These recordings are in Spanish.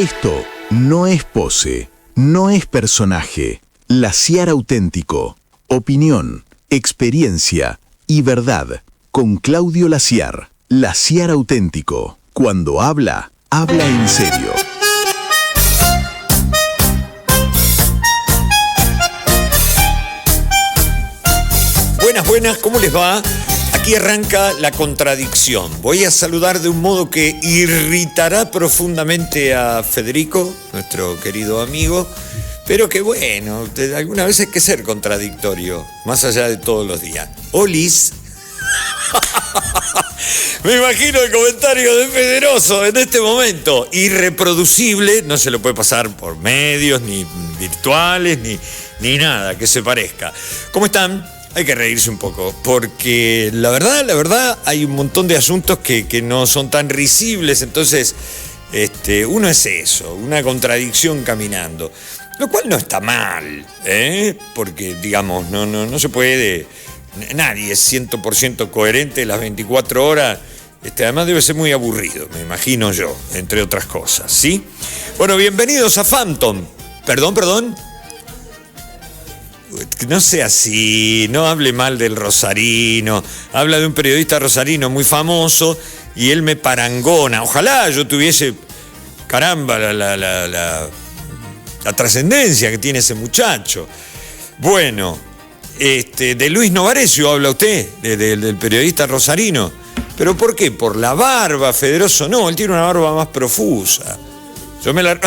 Esto no es pose, no es personaje. Laciar auténtico. Opinión, experiencia y verdad. Con Claudio Laciar. Laciar auténtico. Cuando habla, habla en serio. Buenas, ¿cómo les va? Aquí arranca la contradicción. Voy a saludar de un modo que irritará profundamente a Federico, nuestro querido amigo, pero que bueno, alguna vez hay que ser contradictorio, más allá de todos los días. Olis. Me imagino el comentario de Federoso en este momento. Irreproducible, no se lo puede pasar por medios, ni virtuales, ni nada que se parezca. ¿Cómo están? Hay que reírse un poco, porque la verdad, hay un montón de asuntos que no son tan risibles, entonces uno es eso, una contradicción caminando, lo cual no está mal, porque digamos, no se puede, nadie es 100% coherente las 24 horas, además debe ser muy aburrido, me imagino yo, entre otras cosas, ¿sí? Bueno, bienvenidos a Phantom, perdón. No sea así, no hable mal del rosarino. Habla de un periodista rosarino muy famoso y él me parangona. Ojalá yo tuviese, caramba, la trascendencia que tiene ese muchacho. Bueno, de Luis Novarecio habla usted, del periodista rosarino. ¿Pero por qué? ¿Por la barba, Federoso? No, él tiene una barba más profusa. Yo me la...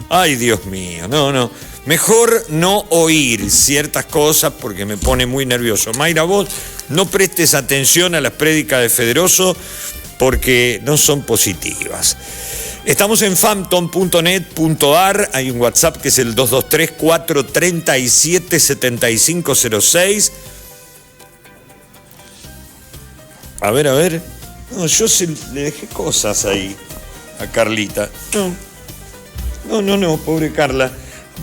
Ay, Dios mío, no. Mejor no oír ciertas cosas porque me pone muy nervioso. Mayra, vos no prestes atención a las prédicas de Federoso porque no son positivas. Estamos en phantom.net.ar, hay un WhatsApp que es el 223-437-7506. A ver. No, yo le dejé cosas ahí a Carlita. No, pobre Carla.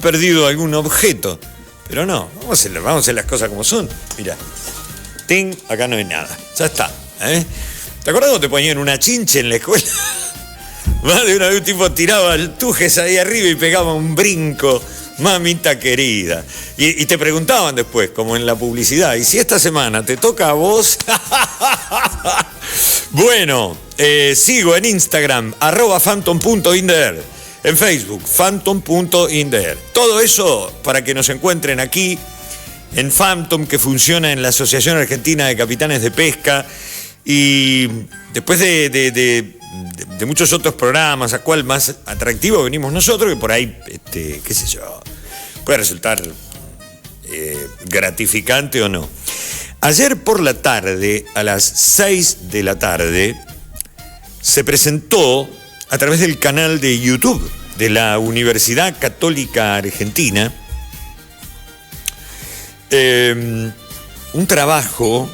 Perdido algún objeto, pero no, vamos a hacer las cosas como son. Mira, acá no hay nada, ya está. ¿Te acuerdas cuando te ponían una chinche en la escuela? Más de una vez un tipo tiraba el tujes ahí arriba y pegaba un brinco, mamita querida. Y te preguntaban después, como en la publicidad, ¿y si esta semana te toca a vos? Bueno, sigo en Instagram, @phantom.inder. En Facebook, phantom.inder. Todo eso para que nos encuentren aquí en Phantom, que funciona en la Asociación Argentina de Capitanes de Pesca. Y después de muchos otros programas, a cuál más atractivo venimos nosotros, que por ahí, qué sé yo, puede resultar gratificante o no. Ayer por la tarde, a las 6 de la tarde, se presentó a través del canal de YouTube de la Universidad Católica Argentina, un trabajo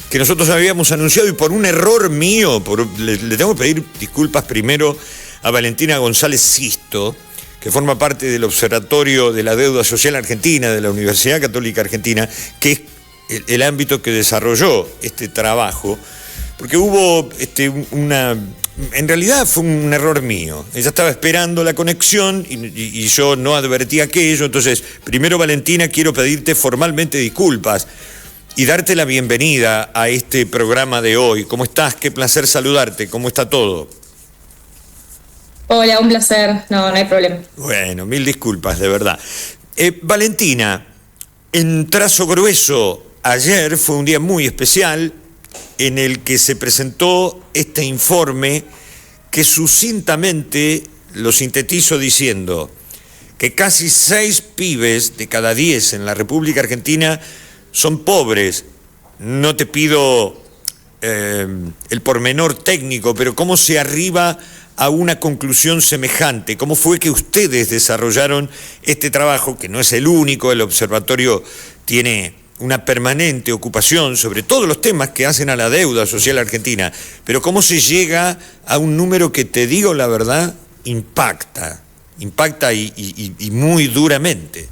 que nosotros habíamos anunciado y por un error mío, le tengo que pedir disculpas primero a Valentina González Sisto, que forma parte del Observatorio de la Deuda Social Argentina de la Universidad Católica Argentina, que es el ámbito que desarrolló este trabajo, porque hubo en realidad fue un error mío. Ella estaba esperando la conexión y yo no advertí aquello. Entonces, primero, Valentina, quiero pedirte formalmente disculpas y darte la bienvenida a este programa de hoy. ¿Cómo estás? Qué placer saludarte. ¿Cómo está todo? Hola, un placer. No hay problema. Bueno, mil disculpas, de verdad. Valentina, en trazo grueso, ayer fue un día muy especial en el que se presentó este informe que sucintamente lo sintetizo diciendo que casi 6 pibes de cada 10 en la República Argentina son pobres. No te pido el pormenor técnico, pero ¿cómo se arriba a una conclusión semejante? ¿Cómo fue que ustedes desarrollaron este trabajo, que no es el único? El observatorio tiene una permanente ocupación sobre todos los temas que hacen a la deuda social argentina, pero cómo se llega a un número que, te digo la verdad, impacta y muy duramente.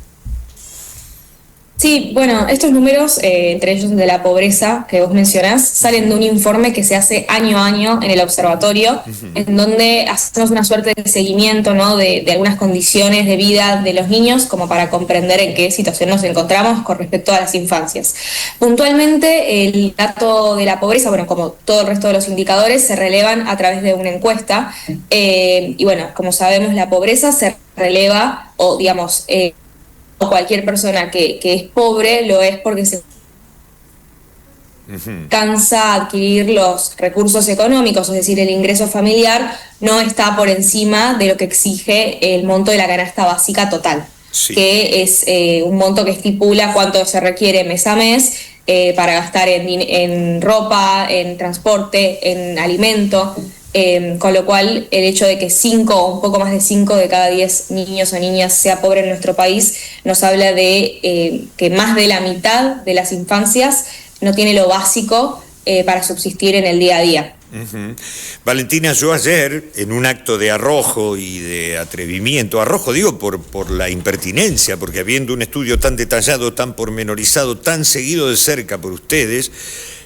Sí, bueno, estos números, entre ellos el de la pobreza que vos mencionás, salen de un informe que se hace año a año en el observatorio, en donde hacemos una suerte de seguimiento, ¿no? de algunas condiciones de vida de los niños, como para comprender en qué situación nos encontramos con respecto a las infancias. Puntualmente, el dato de la pobreza, bueno, como todo el resto de los indicadores, se relevan a través de una encuesta. Y bueno, como sabemos, la pobreza se releva, o digamos, cualquier persona que es pobre lo es porque se cansa adquirir los recursos económicos, es decir, el ingreso familiar no está por encima de lo que exige el monto de la canasta básica total, sí, que es un monto que estipula cuánto se requiere mes a mes para gastar en ropa, en transporte, en alimento. Con lo cual, el hecho de que 5 o un poco más de 5 de cada 10 niños o niñas sea pobre en nuestro país nos habla de que más de la mitad de las infancias no tiene lo básico para subsistir en el día a día. Valentina, yo ayer, en un acto de arrojo y de atrevimiento, arrojo digo por la impertinencia, porque habiendo un estudio tan detallado, tan pormenorizado, tan seguido de cerca por ustedes,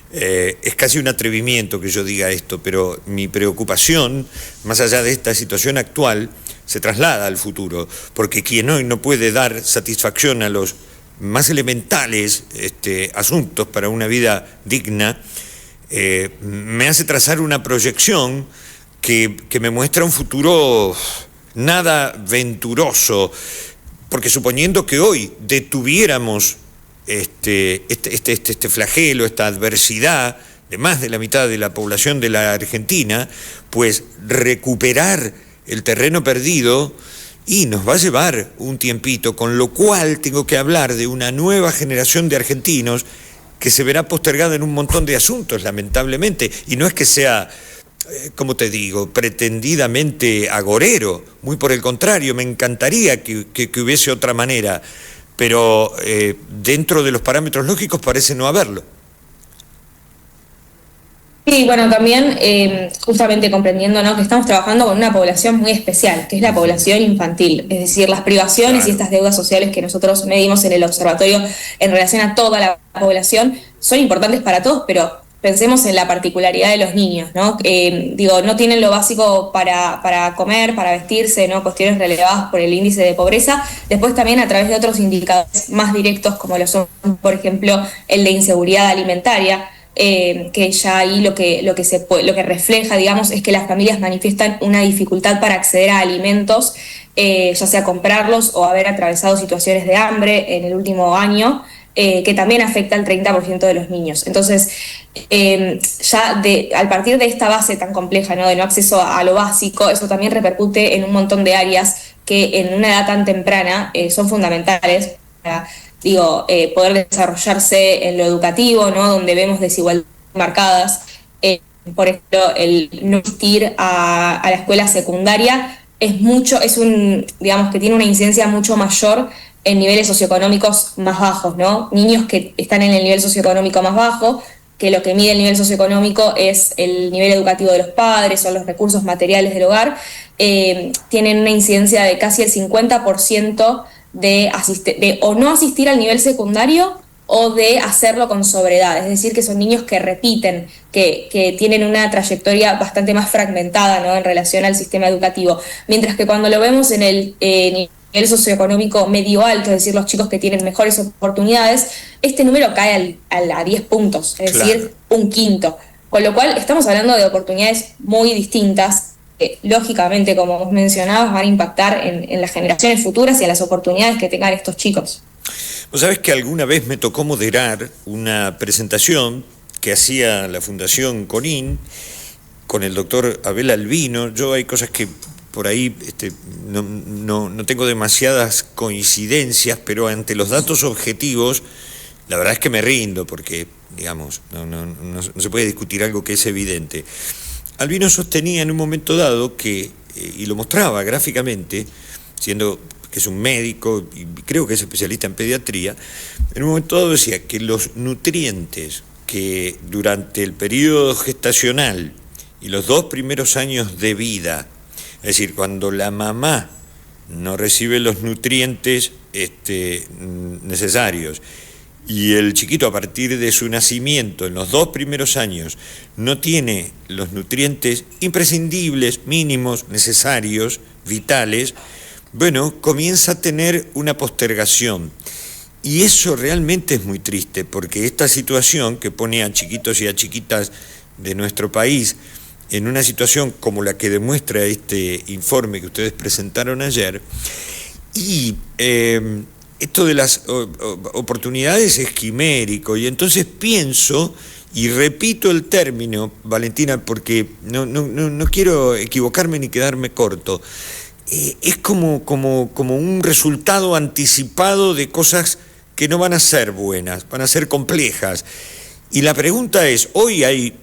es casi un atrevimiento que yo diga esto, pero mi preocupación, más allá de esta situación actual, se traslada al futuro, porque quien hoy no puede dar satisfacción a los más elementales asuntos para una vida digna, me hace trazar una proyección que me muestra un futuro nada venturoso, porque suponiendo que hoy detuviéramos este flagelo, esta adversidad de más de la mitad de la población de la Argentina, pues recuperar el terreno perdido y nos va a llevar un tiempito, con lo cual tengo que hablar de una nueva generación de argentinos que se verá postergada en un montón de asuntos, lamentablemente, y no es que sea, como te digo, pretendidamente agorero, muy por el contrario, me encantaría que hubiese otra manera, pero dentro de los parámetros lógicos parece no haberlo. Sí, bueno, también justamente comprendiendo, ¿no?, que estamos trabajando con una población muy especial, que es la población infantil, es decir, las privaciones, claro, y estas deudas sociales que nosotros medimos en el observatorio en relación a toda la población son importantes para todos, pero pensemos en la particularidad de los niños, ¿no? No tienen lo básico para comer, para vestirse, ¿no? Cuestiones relevadas por el índice de pobreza. Después también a través de otros indicadores más directos, como lo son, por ejemplo, el de inseguridad alimentaria, que ya ahí lo que refleja, digamos, es que las familias manifiestan una dificultad para acceder a alimentos, ya sea comprarlos o haber atravesado situaciones de hambre en el último año, que también afecta al 30% de los niños. Entonces, al partir de esta base tan compleja, ¿no?, de no acceso a lo básico, eso también repercute en un montón de áreas que en una edad tan temprana son fundamentales para poder desarrollarse en lo educativo, ¿no?, donde vemos desigualdades marcadas. Por ejemplo, el no asistir a la escuela secundaria digamos que tiene una incidencia mucho mayor en niveles socioeconómicos más bajos, ¿no? Niños que están en el nivel socioeconómico más bajo, que lo que mide el nivel socioeconómico es el nivel educativo de los padres o los recursos materiales del hogar, tienen una incidencia de casi el 50% de o no asistir al nivel secundario o de hacerlo con sobriedad, es decir, que son niños que repiten, que tienen una trayectoria bastante más fragmentada, ¿no?, en relación al sistema educativo, mientras que cuando lo vemos en el nivel socioeconómico medio alto, es decir, los chicos que tienen mejores oportunidades, este número cae a 10 puntos, es decir, un quinto, con lo cual estamos hablando de oportunidades muy distintas, que lógicamente, como vos mencionabas, van a impactar en las generaciones futuras y en las oportunidades que tengan estos chicos. Vos sabés que alguna vez me tocó moderar una presentación que hacía la Fundación CONIN con el doctor Abel Albino. Yo hay cosas que por ahí no tengo demasiadas coincidencias, pero ante los datos objetivos, la verdad es que me rindo, porque, digamos, no se puede discutir algo que es evidente. Albino sostenía en un momento dado que, y lo mostraba gráficamente, siendo que es un médico y creo que es especialista en pediatría, en un momento dado decía que los nutrientes que durante el periodo gestacional y los 2 primeros años de vida, es decir, cuando la mamá no recibe los nutrientes necesarios, y el chiquito a partir de su nacimiento, en los 2 primeros años, no tiene los nutrientes imprescindibles, mínimos, necesarios, vitales, bueno, comienza a tener una postergación. Y eso realmente es muy triste, porque esta situación que pone a chiquitos y a chiquitas de nuestro país en una situación como la que demuestra este informe que ustedes presentaron ayer, y esto de las oportunidades es quimérico, y entonces pienso, y repito el término, Valentina, porque no quiero equivocarme ni quedarme corto, es como un resultado anticipado de cosas que no van a ser buenas, van a ser complejas. Y la pregunta es, hoy hay,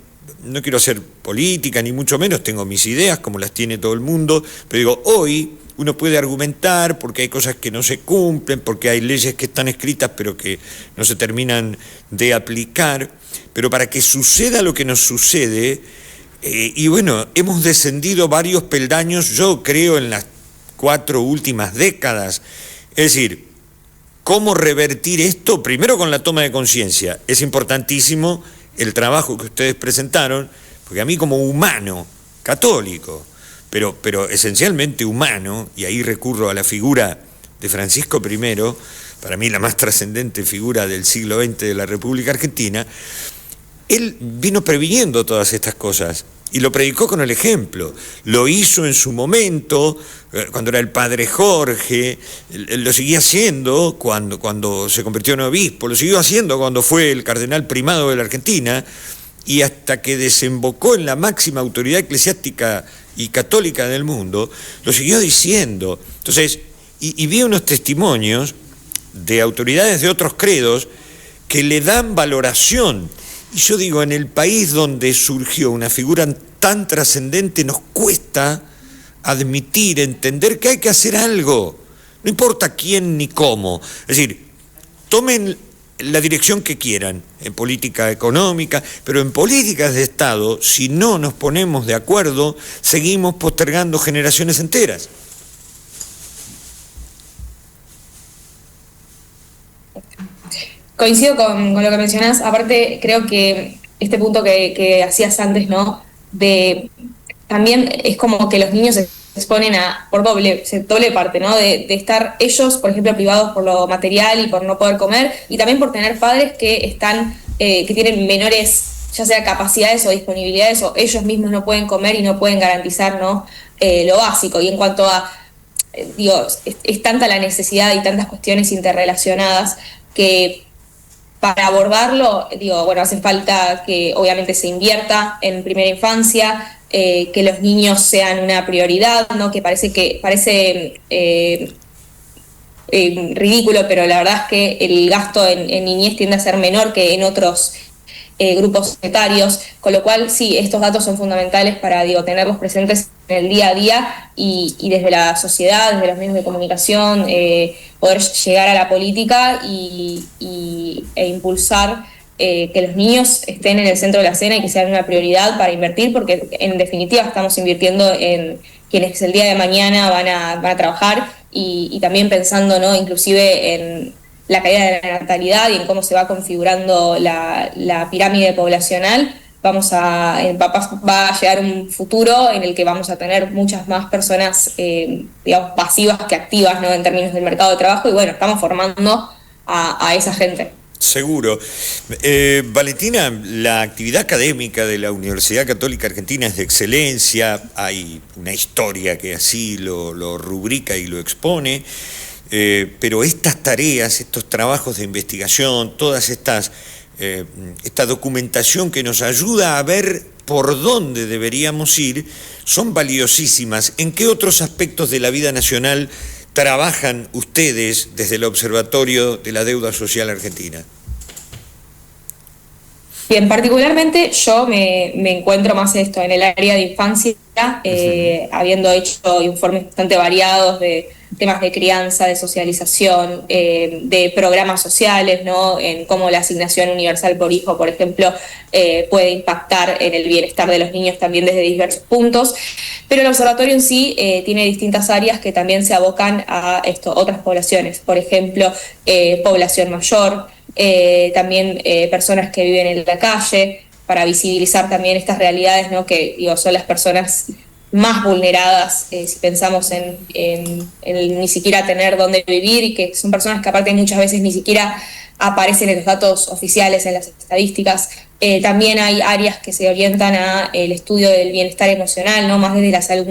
no quiero hacer política, ni mucho menos, tengo mis ideas, como las tiene todo el mundo, pero digo, hoy uno puede argumentar porque hay cosas que no se cumplen, porque hay leyes que están escritas pero que no se terminan de aplicar, pero para que suceda lo que nos sucede, y bueno, hemos descendido varios peldaños, yo creo, en las 4 últimas décadas. Es decir, ¿cómo revertir esto? Primero con la toma de conciencia. Es importantísimo el trabajo que ustedes presentaron, porque a mí como humano, católico, pero esencialmente humano, y ahí recurro a la figura de Francisco I, para mí la más trascendente figura del siglo XX de la República Argentina, él vino previniendo todas estas cosas y lo predicó con el ejemplo. Lo hizo en su momento, cuando era el padre Jorge, lo seguía haciendo cuando se convirtió en obispo, lo siguió haciendo cuando fue el cardenal primado de la Argentina, y hasta que desembocó en la máxima autoridad eclesiástica y católica del mundo, lo siguió diciendo. Entonces, y vi unos testimonios de autoridades de otros credos que le dan valoración. Y yo digo, en el país donde surgió una figura tan trascendente, nos cuesta admitir, entender que hay que hacer algo, no importa quién ni cómo. Es decir, tomen la dirección que quieran, en política económica, pero en políticas de Estado, si no nos ponemos de acuerdo, seguimos postergando generaciones enteras. Coincido con lo que mencionás. Aparte, creo que este punto que hacías antes, ¿no? También es como que los niños se exponen por doble parte, ¿no? De estar ellos, por ejemplo, privados por lo material y por no poder comer, y también por tener padres que tienen menores, ya sea capacidades o disponibilidades, o ellos mismos no pueden comer y no pueden garantizar, ¿no? Lo básico. Y en cuanto a, es tanta la necesidad y tantas cuestiones interrelacionadas que para abordarlo, hace falta que obviamente se invierta en primera infancia, que los niños sean una prioridad, ¿no? Que parece ridículo, pero la verdad es que el gasto en niñez tiende a ser menor que en otros grupos etarios, con lo cual sí, estos datos son fundamentales para tenerlos presentes en el día a día, y desde la sociedad, desde los medios de comunicación, poder llegar a la política e impulsar que los niños estén en el centro de la escena y que sean una prioridad para invertir, porque en definitiva estamos invirtiendo en quienes el día de mañana van a trabajar, y también pensando, ¿no? Inclusive en la caída de la natalidad y en cómo se va configurando la pirámide poblacional. Va a llegar un futuro en el que vamos a tener muchas más personas, pasivas que activas, ¿no? En términos del mercado de trabajo, y bueno, estamos formando a esa gente. Seguro. Valentina, la actividad académica de la Universidad Católica Argentina es de excelencia, hay una historia que así lo rubrica y lo expone, pero estas tareas, estos trabajos de investigación, todas esta documentación que nos ayuda a ver por dónde deberíamos ir, son valiosísimas. ¿En qué otros aspectos de la vida nacional trabajan ustedes desde el Observatorio de la Deuda Social Argentina? Bien, particularmente yo me encuentro más en el área de infancia, habiendo hecho informes bastante variados de temas de crianza, de socialización, de programas sociales, ¿no? En cómo la asignación universal por hijo, por ejemplo, puede impactar en el bienestar de los niños también desde diversos puntos. Pero el observatorio en sí tiene distintas áreas que también se abocan a otras poblaciones, por ejemplo, población mayor, también personas que viven en la calle, para visibilizar también estas realidades, ¿no? Que digo, son las personas más vulneradas, si pensamos en ni siquiera tener dónde vivir, y que son personas que aparte muchas veces ni siquiera aparecen en los datos oficiales, en las estadísticas. También hay áreas que se orientan a el estudio del bienestar emocional, ¿no? Más desde la salud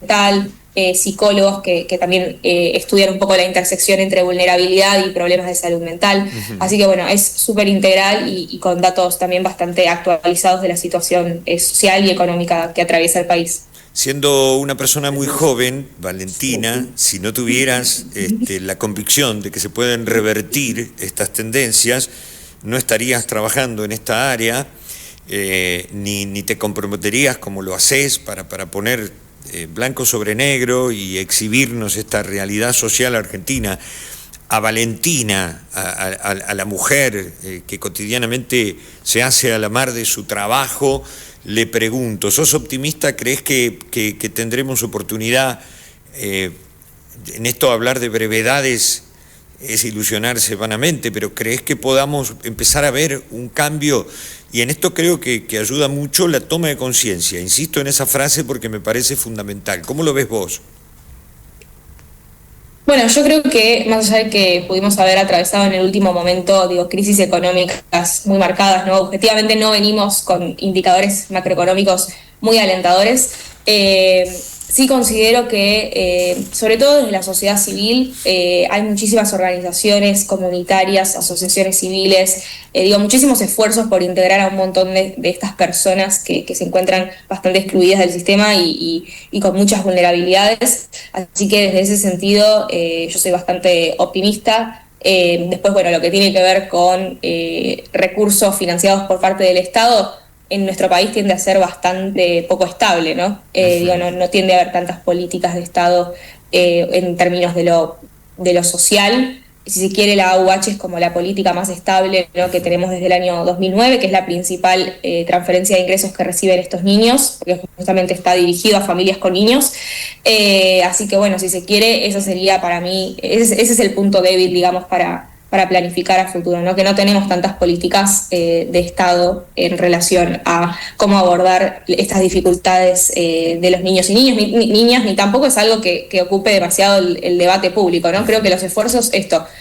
mental, psicólogos que también estudian un poco la intersección entre vulnerabilidad y problemas de salud mental. Así que bueno, es súper integral y con datos también bastante actualizados de la situación social y económica que atraviesa el país. Siendo una persona muy joven, Valentina, si no tuvieras la convicción de que se pueden revertir estas tendencias, no estarías trabajando en esta área, ni te comprometerías como lo haces para poner blanco sobre negro y exhibirnos esta realidad social argentina. A Valentina, a la mujer que cotidianamente se hace a la mar de su trabajo, le pregunto, ¿sos optimista? ¿Crees que tendremos oportunidad? En esto hablar de brevedades es ilusionarse vanamente, pero ¿crees que podamos empezar a ver un cambio? Y en esto creo que ayuda mucho la toma de conciencia. Insisto en esa frase porque me parece fundamental. ¿Cómo lo ves vos? Bueno, yo creo que más allá de que pudimos haber atravesado en el último momento, digo, crisis económicas muy marcadas, ¿no? Objetivamente no venimos con indicadores macroeconómicos muy alentadores. Sí considero que, sobre todo desde la sociedad civil, hay muchísimas organizaciones comunitarias, asociaciones civiles, muchísimos esfuerzos por integrar a un montón de estas personas que se encuentran bastante excluidas del sistema y con muchas vulnerabilidades. Así que desde ese sentido yo soy bastante optimista. Después, bueno, lo que tiene que ver con recursos financiados por parte del Estado, en nuestro país tiende a ser bastante poco estable, ¿no? No tiende a haber tantas políticas de Estado en términos de lo social. Si se quiere, la AUH es como la política más estable, ¿no? Que tenemos desde el año 2009, que es la principal transferencia de ingresos que reciben estos niños, porque justamente está dirigido a familias con niños. Así que bueno, si se quiere, eso sería para mí, ese es el punto débil, digamos, para planificar a futuro, ¿no? Que no tenemos tantas políticas de Estado en relación a cómo abordar estas dificultades de los niños y niñas, ni tampoco es algo que ocupe demasiado el debate público, ¿no? Creo que los esfuerzos,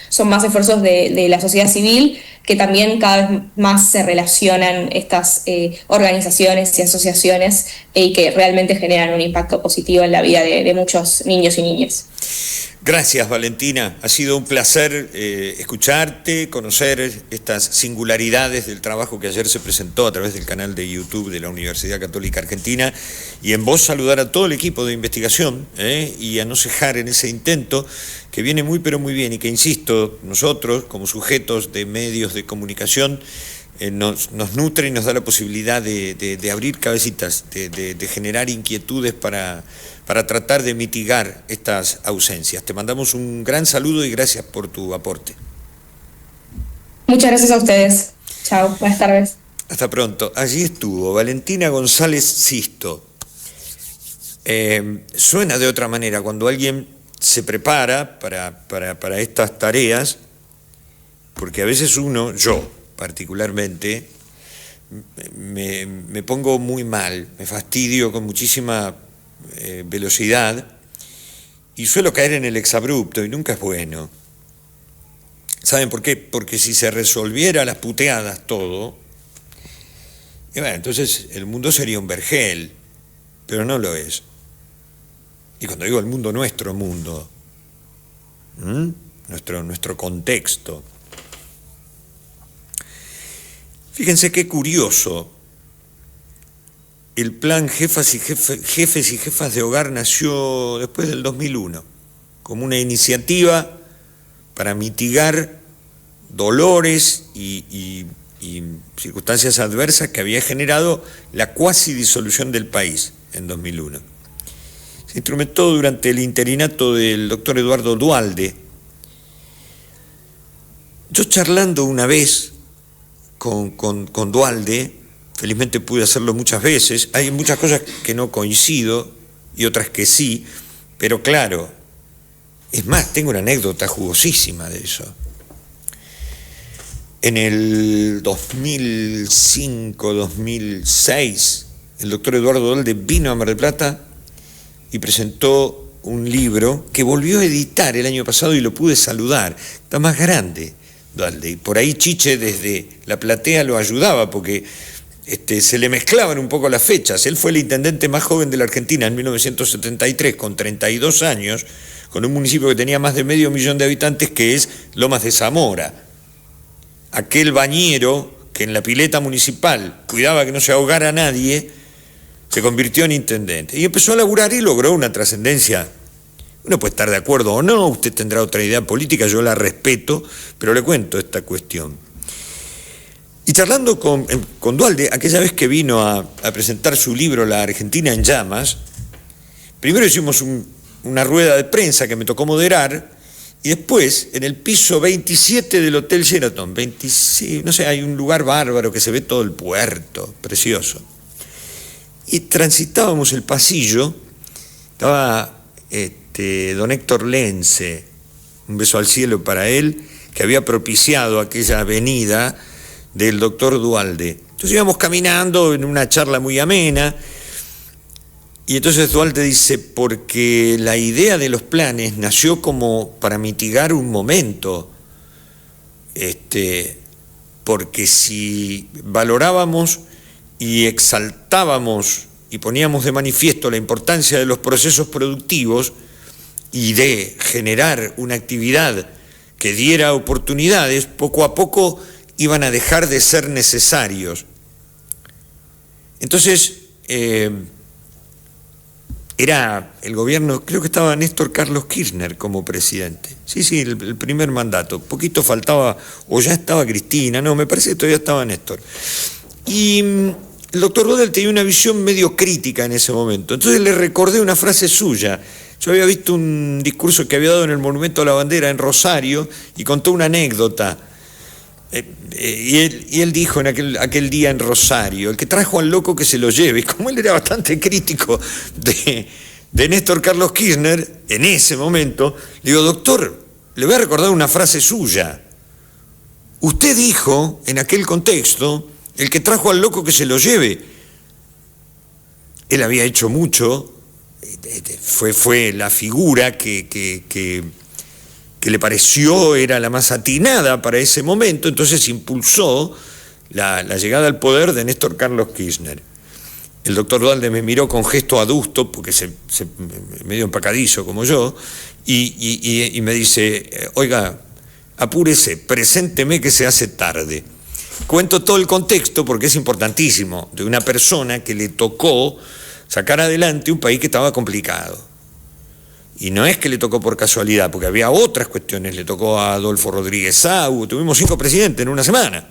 son más esfuerzos de la sociedad civil, que también cada vez más se relacionan estas organizaciones y asociaciones y que realmente generan un impacto positivo en la vida de muchos niños y niñas. Gracias, Valentina. Ha sido un placer escucharte, conocer estas singularidades del trabajo que ayer se presentó a través del canal de YouTube de la Universidad Católica Argentina, y en vos saludar a todo el equipo de investigación y a no cejar en ese intento que viene muy pero muy bien, y que, insisto, nosotros como sujetos de medios de comunicación nos nutre y nos da la posibilidad de abrir cabecitas, de generar inquietudes para tratar de mitigar estas ausencias. Te mandamos un gran saludo y gracias por tu aporte. Muchas gracias a ustedes. Chao, buenas tardes. Hasta pronto. Allí estuvo Valentina González Sisto. Suena de otra manera cuando alguien se prepara para estas tareas, porque a veces yo particularmente, me pongo muy mal, me fastidio con muchísima velocidad y suelo caer en el exabrupto, y nunca es bueno. ¿Saben por qué? Porque si se resolviera a las puteadas todo, entonces el mundo sería un vergel, pero no lo es. Y cuando digo el mundo, nuestro mundo, nuestro contexto. Fíjense qué curioso. El plan Jefes y Jefas de Hogar nació después del 2001, como una iniciativa para mitigar dolores y circunstancias adversas que había generado la cuasi disolución del país en 2001. Se instrumentó durante el interinato del doctor Eduardo Duhalde. Yo, charlando una vez con Duhalde, felizmente pude hacerlo muchas veces, hay muchas cosas que no coincido, y otras que sí, pero claro, es más, tengo una anécdota jugosísima de eso. En el 2005-2006, el doctor Eduardo Duhalde vino a Mar del Plata y presentó un libro que volvió a editar el año pasado y lo pude saludar. Está más grande, Duhalde, y por ahí Chiche desde la platea lo ayudaba porque se le mezclaban un poco las fechas. Él fue el intendente más joven de la Argentina en 1973, con 32 años, con un municipio que tenía más de 500.000 de habitantes, que es Lomas de Zamora. Aquel bañero que en la pileta municipal cuidaba que no se ahogara nadie, se convirtió en intendente. Y empezó a laburar y logró una trascendencia. Uno puede estar de acuerdo o no, usted tendrá otra idea política, yo la respeto, pero le cuento esta cuestión. Y charlando con Duhalde, aquella vez que vino a presentar su libro La Argentina en Llamas, primero hicimos una rueda de prensa que me tocó moderar, y después, en el piso 27 del Hotel Sheraton, 26, no sé, hay un lugar bárbaro que se ve todo el puerto, precioso. Y transitábamos el pasillo, estaba don Héctor Lenze, un beso al cielo para él, que había propiciado aquella avenida del doctor Duhalde. Entonces íbamos caminando en una charla muy amena, y entonces Duhalde dice, porque la idea de los planes nació como para mitigar un momento, porque si valorábamos y exaltábamos y poníamos de manifiesto la importancia de los procesos productivos y de generar una actividad que diera oportunidades, poco a poco iban a dejar de ser necesarios. Entonces, era el gobierno, creo que estaba Néstor Carlos Kirchner como presidente. Sí, el primer mandato. Poquito faltaba, o ya estaba Cristina, no, me parece que todavía estaba Néstor. Y el doctor Duhalde tenía una visión medio crítica en ese momento. Entonces le recordé una frase suya. Yo había visto un discurso que había dado en el Monumento a la Bandera en Rosario y contó una anécdota. Y él dijo en aquel día en Rosario, el que trajo al loco que se lo lleve. Y como él era bastante crítico de Néstor Carlos Kirchner, en ese momento, le digo, doctor, le voy a recordar una frase suya. Usted dijo, en aquel contexto, el que trajo al loco que se lo lleve. Él había hecho mucho, fue la figura que le pareció era la más atinada para ese momento, entonces impulsó la llegada al poder de Néstor Carlos Kirchner. El doctor Duhalde me miró con gesto adusto, porque medio empacadizo como yo, y me dice, oiga, apúrese, presénteme que se hace tarde. Cuento todo el contexto porque es importantísimo, de una persona que le tocó sacar adelante un país que estaba complicado. Y no es que le tocó por casualidad, porque había otras cuestiones. Le tocó a Adolfo Rodríguez Sau, tuvimos 5 presidentes en una semana.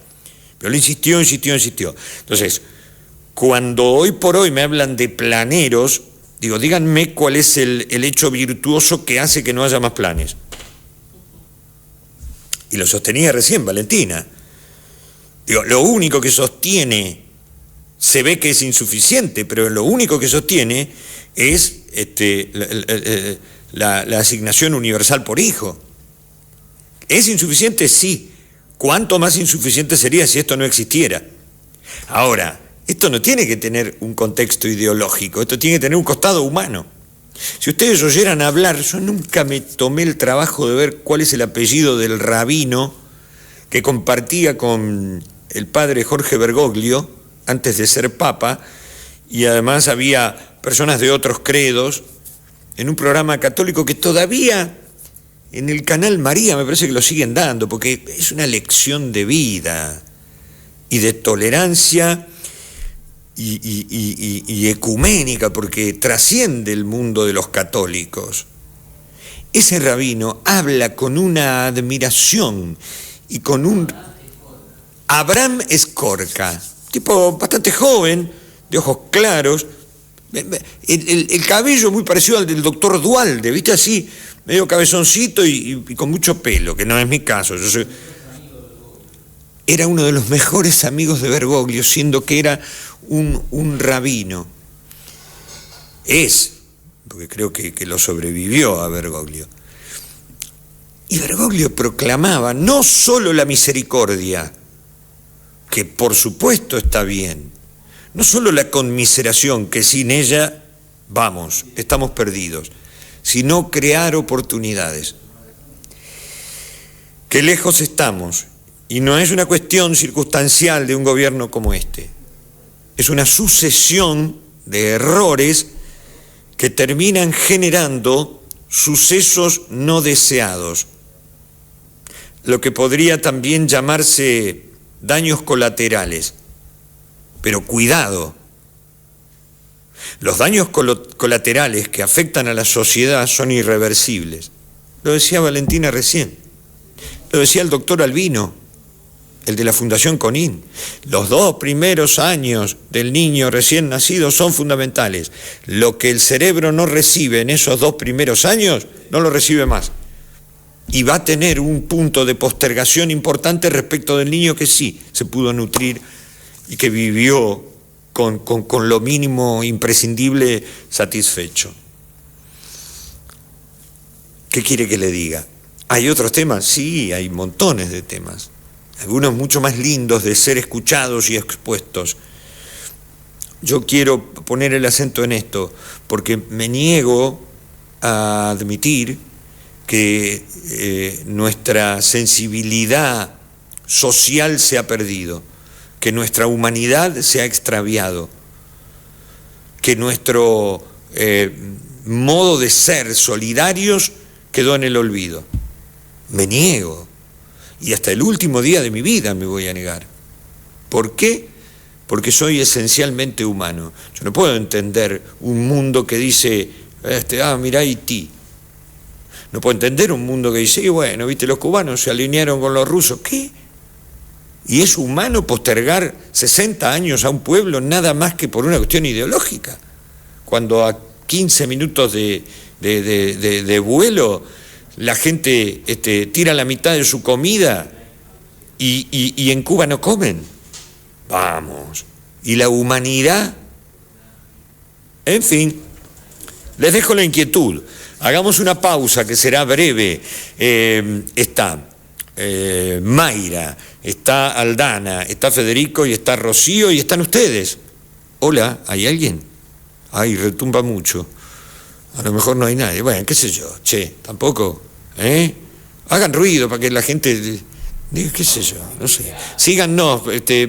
Pero él insistió. Entonces, cuando hoy por hoy me hablan de planeros, digo, díganme cuál es el hecho virtuoso que hace que no haya más planes. Y lo sostenía recién Valentina. Digo, lo único que sostiene, se ve que es insuficiente, pero lo único que sostiene es la asignación universal por hijo. ¿Es insuficiente? Sí. ¿Cuánto más insuficiente sería si esto no existiera? Ahora, esto no tiene que tener un contexto ideológico, esto tiene que tener un costado humano. Si ustedes oyeran hablar, yo nunca me tomé el trabajo de ver cuál es el apellido del rabino que compartía con el padre Jorge Bergoglio antes de ser papa, y además había personas de otros credos, en un programa católico que todavía en el canal María me parece que lo siguen dando, porque es una lección de vida y de tolerancia y ecuménica, porque trasciende el mundo de los católicos. Ese rabino habla con una admiración y con un... Abraham Escorca, tipo bastante joven, de ojos claros, el cabello muy parecido al del doctor Duhalde, ¿viste? Así, medio cabezoncito y con mucho pelo, que no es mi caso. Era uno de los mejores amigos de Bergoglio, siendo que era un rabino. Es porque creo que lo sobrevivió a Bergoglio. Y Bergoglio proclamaba no solo la misericordia, que por supuesto está bien, no solo la conmiseración, que sin ella, vamos, estamos perdidos, sino crear oportunidades. Qué lejos estamos, y no es una cuestión circunstancial de un gobierno como este, es una sucesión de errores que terminan generando sucesos no deseados, lo que podría también llamarse daños colaterales. Pero cuidado, los daños colaterales que afectan a la sociedad son irreversibles. Lo decía Valentina recién, lo decía el doctor Albino, el de la Fundación CONIN. Los 2 primeros años del niño recién nacido son fundamentales. Lo que el cerebro no recibe en esos 2 primeros años, no lo recibe más. Y va a tener un punto de postergación importante respecto del niño que sí se pudo nutrir y que vivió con lo mínimo imprescindible satisfecho. ¿Qué quiere que le diga? ¿Hay otros temas? Sí, hay montones de temas. Algunos mucho más lindos de ser escuchados y expuestos. Yo quiero poner el acento en esto, porque me niego a admitir que nuestra sensibilidad social se ha perdido, que nuestra humanidad se ha extraviado, que nuestro modo de ser solidarios quedó en el olvido. Me niego, y hasta el último día de mi vida me voy a negar. ¿Por qué? Porque soy esencialmente humano. Yo no puedo entender un mundo que dice, mirá Haití. No puedo entender un mundo que dice, bueno, viste, los cubanos se alinearon con los rusos. ¿Qué? ¿Y es humano postergar 60 años a un pueblo nada más que por una cuestión ideológica? Cuando a 15 minutos de vuelo la gente tira la mitad de su comida y en Cuba no comen. Vamos. ¿Y la humanidad? En fin, les dejo la inquietud. Hagamos una pausa que será breve. Está Mayra, está Aldana, está Federico y está Rocío y están ustedes. Hola, ¿hay alguien? Ay, retumba mucho. A lo mejor no hay nadie. Bueno, qué sé yo. Tampoco. Hagan ruido para que la gente... qué sé yo, no sé. Síganos,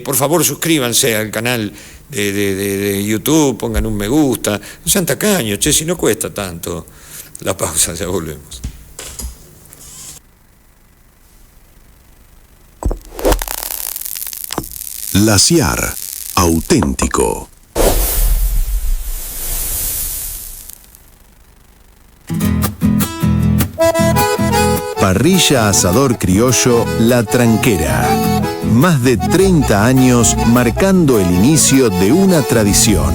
por favor suscríbanse al canal de YouTube, pongan un me gusta. No sean tacaños, si no cuesta tanto. La pausa, ya volvemos. La CIAR, auténtico. Parrilla Asador Criollo La Tranquera. Más de 30 años marcando el inicio de una tradición.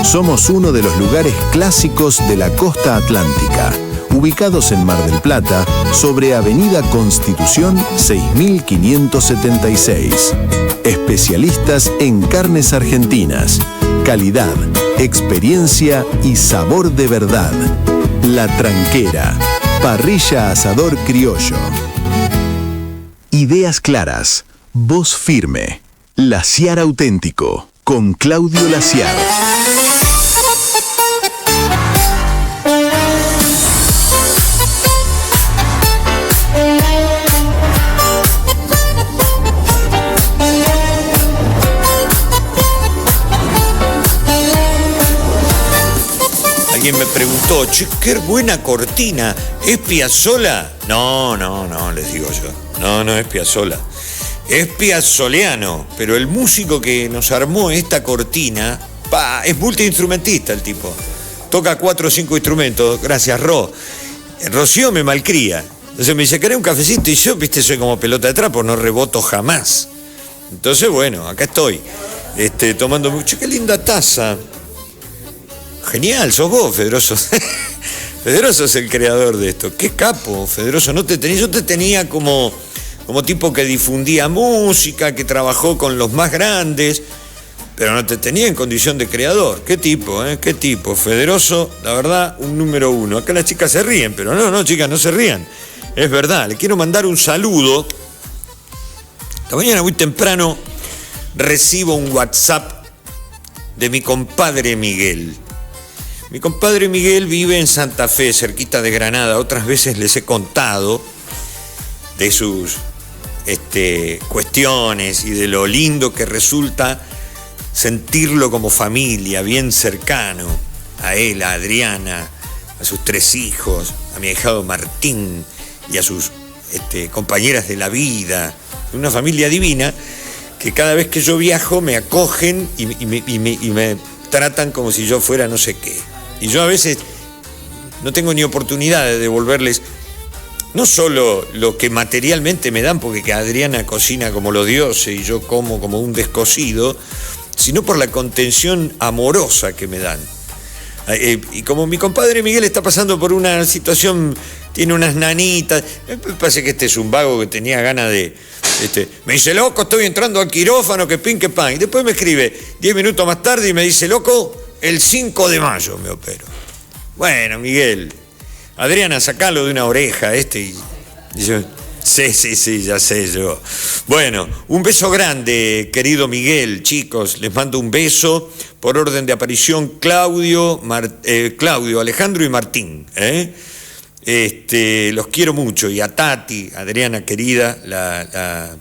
Somos uno de los lugares clásicos de la costa atlántica, ubicados en Mar del Plata, sobre Avenida Constitución 6576. Especialistas en carnes argentinas, calidad, experiencia y sabor de verdad. La Tranquera, Parrilla Asador Criollo. Ideas claras, voz firme. La CIAR auténtico, con Claudio Laciar. Alguien me preguntó, qué buena cortina, ¿es Piazzolla? No, les digo yo, no es Piazzolla, es piazzoleano, pero el músico que nos armó esta cortina, es multiinstrumentista el tipo, toca 4 o 5 instrumentos, gracias Rocío me malcría, entonces me dice, ¿querés un cafecito? Y yo, viste, soy como pelota de trapo, no reboto jamás, entonces bueno, acá estoy, tomando mucho, qué linda taza. Genial, sos vos, Federoso. Federoso es el creador de esto. Qué capo, Federoso. Yo te tenía como tipo que difundía música, que trabajó con los más grandes. pero no te tenía en condición de creador. ¿Qué tipo, qué tipo? Federoso, la verdad, un número 1. Acá las chicas se ríen, pero no, chicas, no se rían. Es verdad, le quiero mandar un saludo. Esta mañana muy temprano recibo un WhatsApp de mi compadre Miguel. Mi compadre Miguel vive en Santa Fe, cerquita de Granada. Otras veces les he contado de sus cuestiones y de lo lindo que resulta sentirlo como familia, bien cercano a él, a Adriana, a sus 3 hijos, a mi ahijado Martín y a sus compañeras de la vida. Una familia divina que cada vez que yo viajo me acogen y me tratan como si yo fuera no sé qué. Y yo a veces no tengo ni oportunidad de devolverles no solo lo que materialmente me dan, porque Adriana cocina como los dioses y yo como un descosido, sino por la contención amorosa que me dan. Y como mi compadre Miguel está pasando por una situación, tiene unas nanitas, me parece que este es un vago que tenía ganas de... me dice, loco, estoy entrando al quirófano, que pin, que pan. Y después me escribe 10 minutos más tarde y me dice, loco, el 5 de mayo me opero. Bueno, Miguel, Adriana, sacalo de una oreja y yo... Sí, ya sé yo. Bueno, un beso grande, querido Miguel, chicos, les mando un beso por orden de aparición Claudio, Alejandro y Martín. Los quiero mucho, y a Tati, Adriana querida, la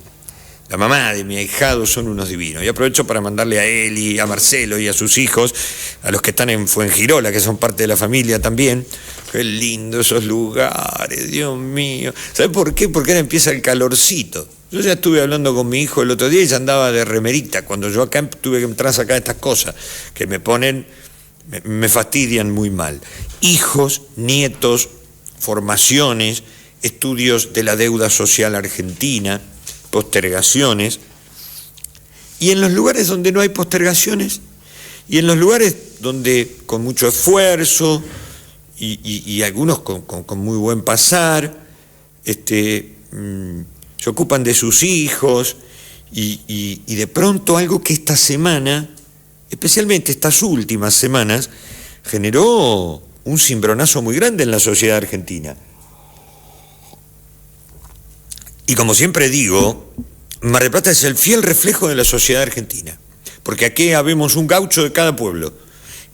mamá de mi ahijado, son unos divinos. Y aprovecho para mandarle a Eli, a Marcelo y a sus hijos, a los que están en Fuengirola, que son parte de la familia también. Qué lindo esos lugares, Dios mío. ¿Sabes por qué? Porque ahora empieza el calorcito. Yo ya estuve hablando con mi hijo el otro día y ya andaba de remerita, cuando yo acá tuve que entrar a sacar estas cosas que me ponen, me fastidian muy mal. Hijos, nietos, formaciones, estudios de la deuda social argentina, postergaciones. Y en los lugares donde no hay postergaciones, y en los lugares donde con mucho esfuerzo y algunos con muy buen pasar, se ocupan de sus hijos, y de pronto algo que esta semana, especialmente estas últimas semanas, generó un cimbronazo muy grande en la sociedad argentina. Y como siempre digo, Mar del Plata es el fiel reflejo de la sociedad argentina, porque aquí habemos un gaucho de cada pueblo,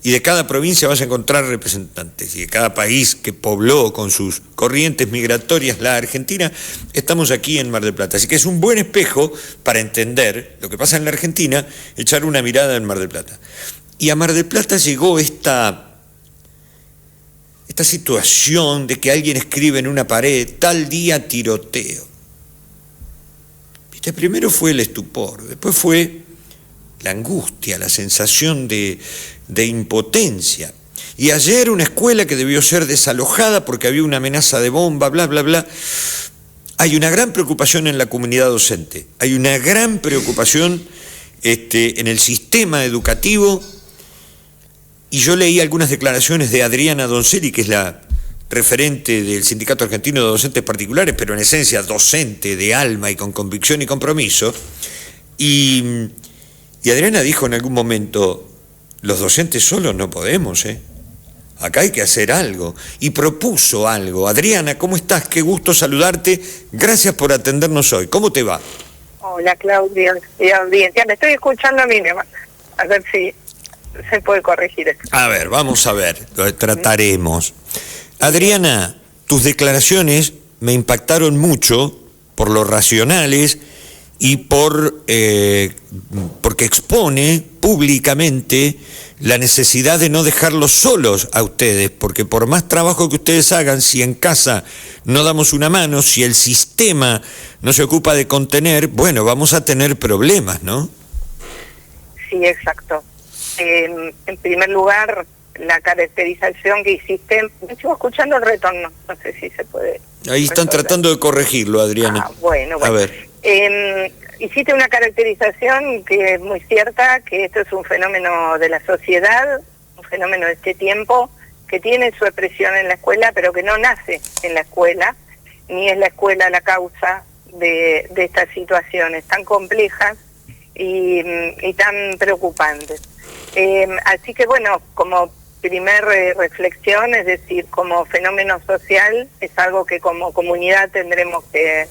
y de cada provincia vas a encontrar representantes, y de cada país que pobló con sus corrientes migratorias la Argentina, estamos aquí en Mar del Plata. Así que es un buen espejo para entender lo que pasa en la Argentina, echar una mirada en Mar del Plata. Y a Mar del Plata llegó esta situación de que alguien escribe en una pared, tal día tiroteo. ¿Viste? Primero fue el estupor, después fue la angustia, la sensación de impotencia. Y ayer una escuela que debió ser desalojada porque había una amenaza de bomba, bla, bla, bla. Hay una gran preocupación en la comunidad docente, hay una gran preocupación en el sistema educativo. Y yo leí algunas declaraciones de Adriana Donzelli, que es la referente del Sindicato Argentino de Docentes Particulares, pero en esencia docente de alma y con convicción y compromiso. Y Adriana dijo en algún momento, los docentes solos no podemos, acá hay que hacer algo. Y propuso algo. Adriana, ¿cómo estás? Qué gusto saludarte. Gracias por atendernos hoy. ¿Cómo te va? Hola, Claudia. Bien, ya me estoy escuchando a mí misma. A ver si se puede corregir esto. A ver, vamos a ver, lo trataremos. Adriana, tus declaraciones me impactaron mucho por lo racionales y porque expone públicamente la necesidad de no dejarlos solos a ustedes, porque por más trabajo que ustedes hagan, si en casa no damos una mano, si el sistema no se ocupa de contener, bueno, vamos a tener problemas, ¿no? Sí, exacto. En primer lugar, la caracterización que hiciste, me estuve escuchando el retorno, no sé si se puede... Ahí están tratando de corregirlo, Adriana. Bueno. A ver. Hiciste una caracterización que es muy cierta, que esto es un fenómeno de la sociedad, un fenómeno de este tiempo, que tiene su expresión en la escuela, pero que no nace en la escuela, ni es la escuela la causa de estas situaciones tan complejas, y tan preocupantes. Así que bueno, como primer reflexión, es decir, como fenómeno social, es algo que como comunidad tendremos que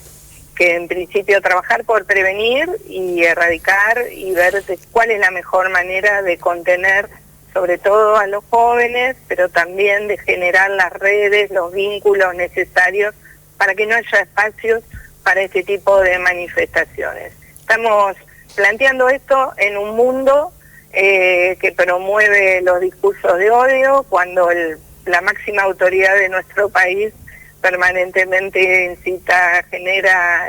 en principio trabajar por prevenir y erradicar y ver cuál es la mejor manera de contener sobre todo a los jóvenes, pero también de generar las redes, los vínculos necesarios para que no haya espacios para este tipo de manifestaciones. Estamos planteando esto en un mundo que promueve los discursos de odio, cuando la máxima autoridad de nuestro país permanentemente incita, genera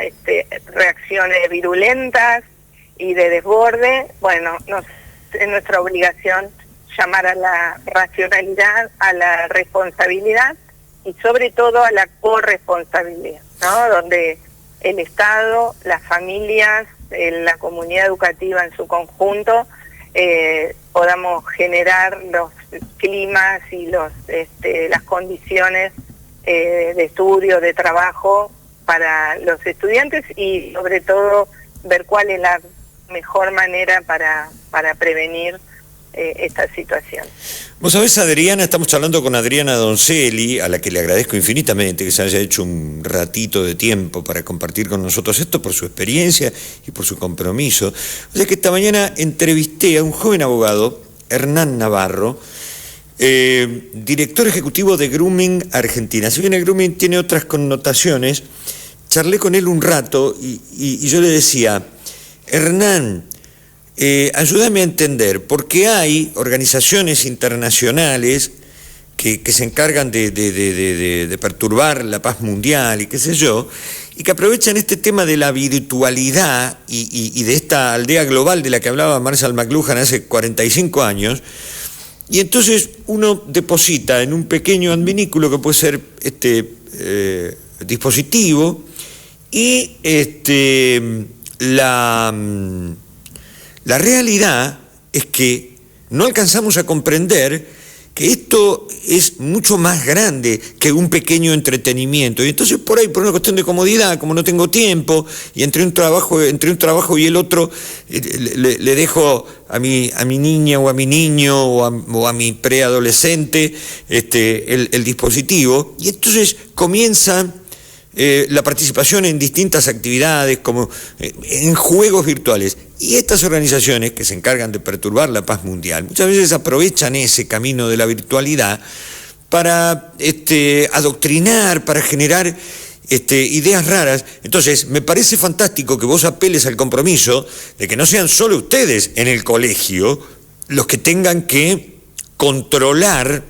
reacciones virulentas y de desborde. Bueno, es nuestra obligación llamar a la racionalidad, a la responsabilidad y sobre todo a la corresponsabilidad, ¿no? Donde el Estado, las familias, la comunidad educativa en su conjunto, podamos generar los climas y las condiciones de estudio, de trabajo para los estudiantes y sobre todo ver cuál es la mejor manera para prevenir esta situación. Vos sabés, Adriana, estamos charlando con Adriana Donzelli, a la que le agradezco infinitamente que se haya hecho un ratito de tiempo para compartir con nosotros esto por su experiencia y por su compromiso. O sea que esta mañana entrevisté a un joven abogado, Hernán Navarro, director ejecutivo de Grooming Argentina. Si bien el grooming tiene otras connotaciones, charlé con él un rato y yo le decía, Hernán, ayúdame a entender, porque hay organizaciones internacionales que se encargan de perturbar la paz mundial y qué sé yo, y que aprovechan este tema de la virtualidad y de esta aldea global de la que hablaba Marshall McLuhan hace 45 años, y entonces uno deposita en un pequeño adminículo que puede ser dispositivo y la realidad es que no alcanzamos a comprender que esto es mucho más grande que un pequeño entretenimiento. Y entonces por ahí, por una cuestión de comodidad, como no tengo tiempo, y entre un trabajo y el otro, le dejo a mi niña o a mi niño o a mi preadolescente el dispositivo, y entonces comienza la participación en distintas actividades, como en juegos virtuales. Y estas organizaciones que se encargan de perturbar la paz mundial muchas veces aprovechan ese camino de la virtualidad para adoctrinar, para generar ideas raras. Entonces me parece fantástico que vos apeles al compromiso de que no sean solo ustedes en el colegio los que tengan que controlar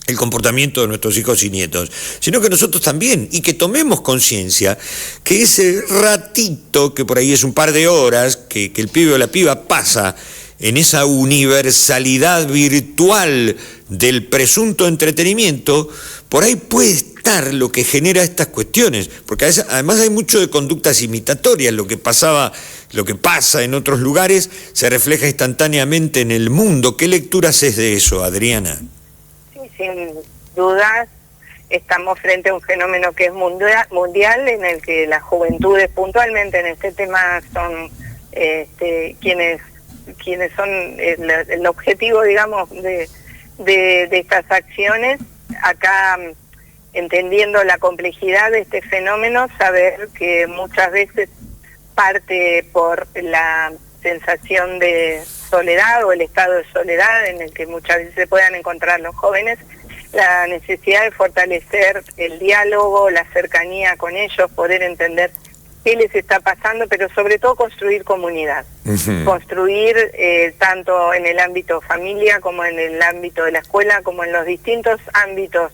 el comportamiento de nuestros hijos y nietos, sino que nosotros también, y que tomemos conciencia que ese ratito, que por ahí es un par de horas, que el pibe o la piba pasa en esa universalidad virtual del presunto entretenimiento, por ahí puede estar lo que genera estas cuestiones, porque además hay mucho de conductas imitatorias. Lo que pasa en otros lugares se refleja instantáneamente en el mundo. ¿Qué lecturas es de eso, Adriana? Sin dudas, estamos frente a un fenómeno que es mundial, en el que las juventudes puntualmente en este tema son quienes son el objetivo, digamos, de estas acciones. Acá, entendiendo la complejidad de este fenómeno, saber que muchas veces parte por la sensación de soledad o el estado de soledad en el que muchas veces se puedan encontrar los jóvenes, la necesidad de fortalecer el diálogo, la cercanía con ellos, poder entender qué les está pasando, pero sobre todo construir comunidad. Construir tanto en el ámbito familia como en el ámbito de la escuela, como en los distintos ámbitos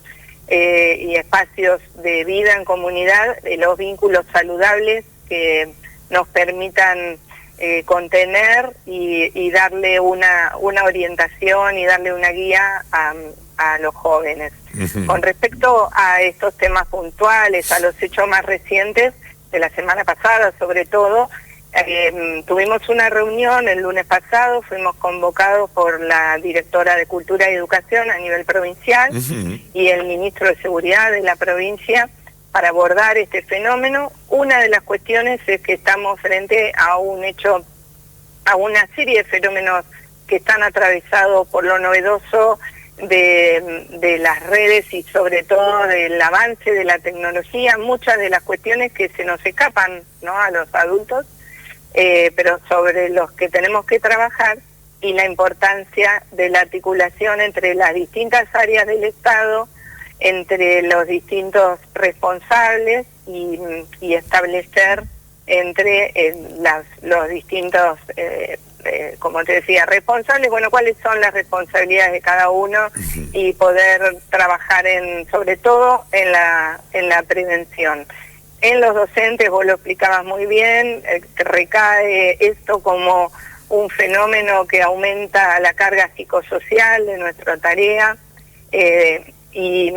y espacios de vida en comunidad, los vínculos saludables que nos permitan contener y darle una orientación y darle una guía a los jóvenes. Con respecto a estos temas puntuales, a los hechos más recientes de la semana pasada sobre todo, tuvimos una reunión el lunes pasado, fuimos convocados por la directora de Cultura y Educación a nivel provincial y el ministro de Seguridad de la provincia para abordar este fenómeno. Una de las cuestiones es que estamos frente a un hecho a una serie de fenómenos que están atravesados por lo novedoso de las redes y sobre todo del avance de la tecnología, muchas de las cuestiones que se nos escapan, ¿no?, a los adultos, pero sobre los que tenemos que trabajar, y la importancia de la articulación entre las distintas áreas del Estado, entre los distintos responsables y establecer entre los distintos, como te decía, responsables, bueno, cuáles son las responsabilidades de cada uno y poder trabajar sobre todo en la prevención. En los docentes, vos lo explicabas muy bien, recae esto como un fenómeno que aumenta la carga psicosocial de nuestra tarea, y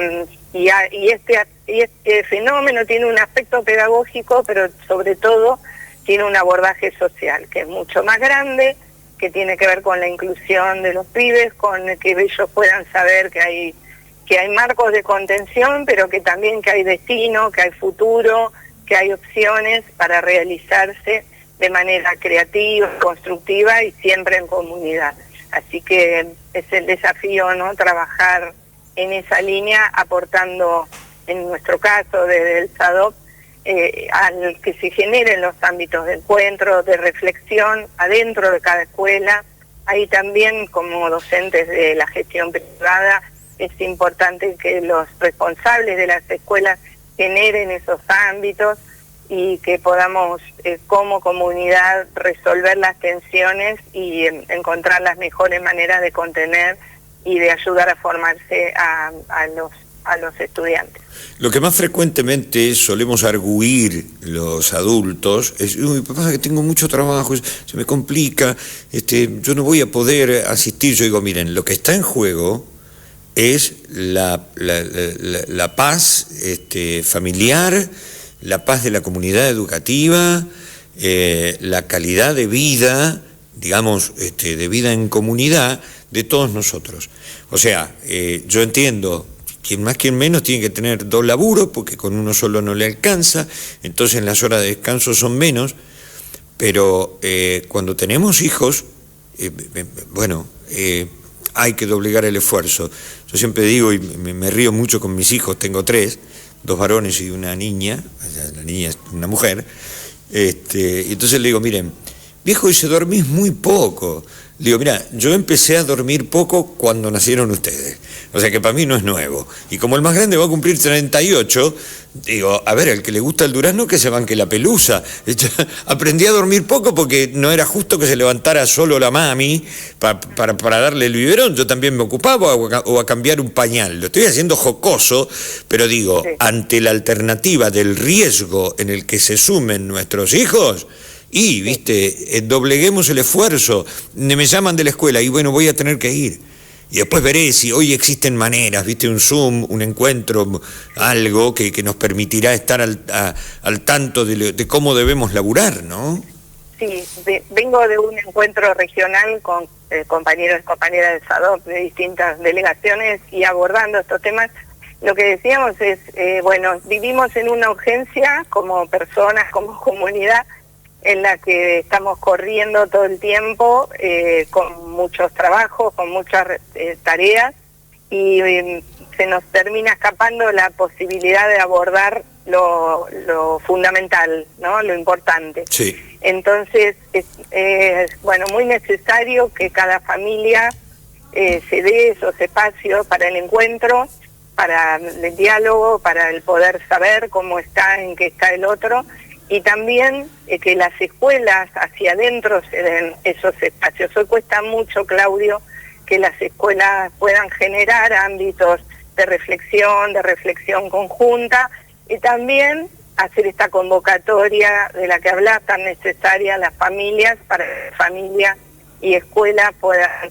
este fenómeno tiene un aspecto pedagógico, pero sobre todo tiene un abordaje social que es mucho más grande, que tiene que ver con la inclusión de los pibes, con que ellos puedan saber que hay marcos de contención, pero que también que hay destino, que hay futuro, que hay opciones para realizarse de manera creativa, constructiva y siempre en comunidad. Así que es el desafío, ¿no?, trabajar en esa línea, aportando, en nuestro caso, desde el SADOP, al que se generen los ámbitos de encuentro, de reflexión, adentro de cada escuela. Ahí también, como docentes de la gestión privada, es importante que los responsables de las escuelas generen esos ámbitos y que podamos, como comunidad, resolver las tensiones y encontrar las mejores maneras de contener y de ayudar a formarse a los estudiantes. Lo que más frecuentemente solemos arguir los adultos es: uy, papá, que tengo mucho trabajo, se me complica, yo no voy a poder asistir. Yo digo, miren, lo que está en juego es la paz familiar, la paz de la comunidad educativa, la calidad de vida, digamos, de vida en comunidad de todos nosotros. O sea, yo entiendo, quien más quien menos tiene que tener 2 laburos, porque con uno solo no le alcanza, entonces las horas de descanso son menos, pero cuando tenemos hijos, hay que doblegar el esfuerzo. Yo siempre digo, y me río mucho con mis hijos, tengo 3, 2 varones y una niña, la niña es una mujer, y entonces le digo, miren, viejo, dice, dormís muy poco. Le digo, mira, yo empecé a dormir poco cuando nacieron ustedes, o sea que para mí no es nuevo. Y como el más grande va a cumplir 38, digo, a ver, al que le gusta el durazno que se banque la pelusa. Yo aprendí a dormir poco porque no era justo que se levantara solo la mami para darle el biberón. Yo también me ocupaba, o a cambiar un pañal. Lo estoy haciendo jocoso, pero digo, sí, ante la alternativa del riesgo en el que se sumen nuestros hijos, y, viste, dobleguemos el esfuerzo. Me llaman de la escuela y bueno, voy a tener que ir. Y después veré si hoy existen maneras, viste, un Zoom, un encuentro, algo que nos permitirá estar al tanto de cómo debemos laburar, ¿no? Sí, vengo de un encuentro regional con compañeros y compañeras de SADOP de distintas delegaciones y abordando estos temas. Lo que decíamos es, vivimos en una urgencia como personas, como comunidad, en la que estamos corriendo todo el tiempo, con muchos trabajos, con muchas tareas, y se nos termina escapando la posibilidad de abordar lo fundamental, ¿no?, lo importante. Sí. Entonces, es muy necesario que cada familia se dé esos espacios para el encuentro, para el diálogo, para el poder saber cómo está, en qué está el otro, y también que las escuelas hacia adentro se den esos espacios. Hoy cuesta mucho, Claudio, que las escuelas puedan generar ámbitos de reflexión conjunta, y también hacer esta convocatoria de la que hablas, tan necesaria a las familias, para que familia y escuela puedan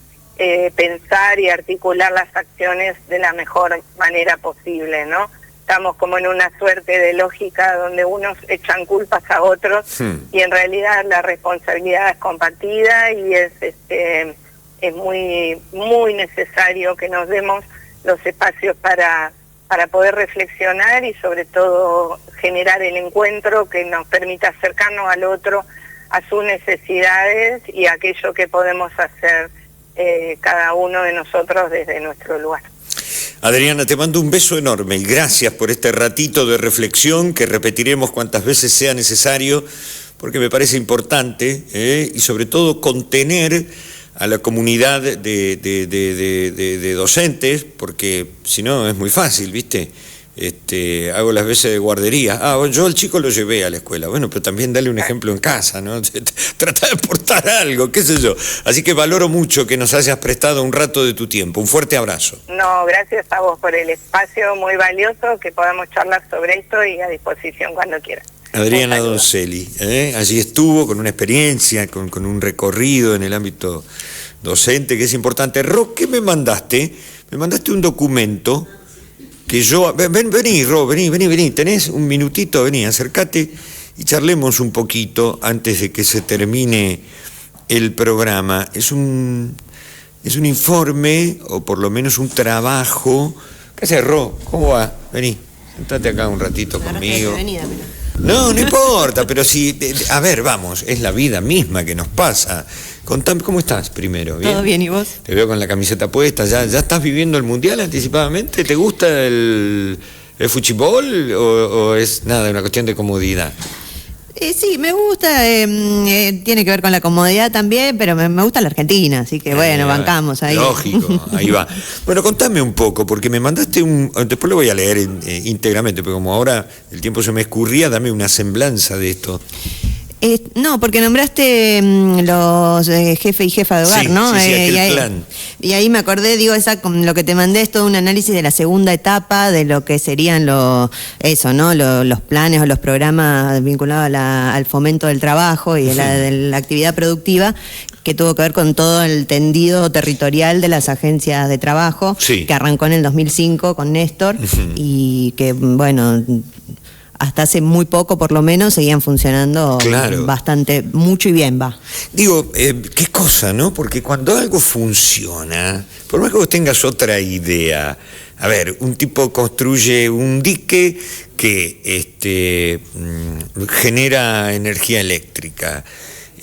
pensar y articular las acciones de la mejor manera posible, ¿no? Estamos como en una suerte de lógica donde unos echan culpas a otros, y en realidad la responsabilidad es compartida, y es muy, muy necesario que nos demos los espacios para poder reflexionar y sobre todo generar el encuentro que nos permita acercarnos al otro a sus necesidades y a aquello que podemos hacer cada uno de nosotros desde nuestro lugar. Adriana, te mando un beso enorme y gracias por este ratito de reflexión que repetiremos cuantas veces sea necesario, porque me parece importante y sobre todo contener a la comunidad de docentes, porque si no es muy fácil, ¿viste? Hago las veces de guardería. Yo al chico lo llevé a la escuela. Bueno, pero también dale un ejemplo en casa, ¿no? Trata de aportar algo, qué sé yo. Así que valoro mucho que nos hayas prestado un rato de tu tiempo. Un fuerte abrazo. No, gracias a vos por el espacio muy valioso, que podamos charlar sobre esto y a disposición cuando quieras. Adriana Donzelli, allí estuvo con una experiencia, con un recorrido en el ámbito docente que es importante. Ro, ¿qué me mandaste? Me mandaste un documento que yo... Vení, Ro, vení, tenés un minutito, vení, acércate y charlemos un poquito antes de que se termine el programa. Es un informe, o por lo menos un trabajo. ¿Qué haces, Ro? ¿Cómo va? Vení, sentate acá un ratito conmigo. No importa, pero sí, a ver, vamos, es la vida misma que nos pasa. Contame, ¿cómo estás primero? ¿Bien? Todo bien, ¿y vos? Te veo con la camiseta puesta, ¿ya estás viviendo el Mundial anticipadamente? ¿Te gusta el fútbol o es nada, una cuestión de comodidad? Sí, me gusta, tiene que ver con la comodidad también, pero me gusta la Argentina, así que bueno, bancamos ahí. Lógico, ahí va. Bueno, contame un poco, porque me mandaste después lo voy a leer íntegramente, pero como ahora el tiempo se me escurría, dame una semblanza de esto. No, porque nombraste los jefe y jefa de hogar, sí, ¿no? Sí, aquel plan. Y ahí me acordé, lo que te mandé es todo un análisis de la segunda etapa, de lo que serían los planes o los programas vinculados al fomento del trabajo y de la actividad productiva, que tuvo que ver con todo el tendido territorial de las agencias de trabajo, que arrancó en el 2005 con Néstor, y que, bueno, hasta hace muy poco por lo menos seguían funcionando bastante, mucho y bien, va. Digo, qué cosa, ¿no? Porque cuando algo funciona, por más que vos tengas otra idea, a ver, un tipo construye un dique que genera energía eléctrica.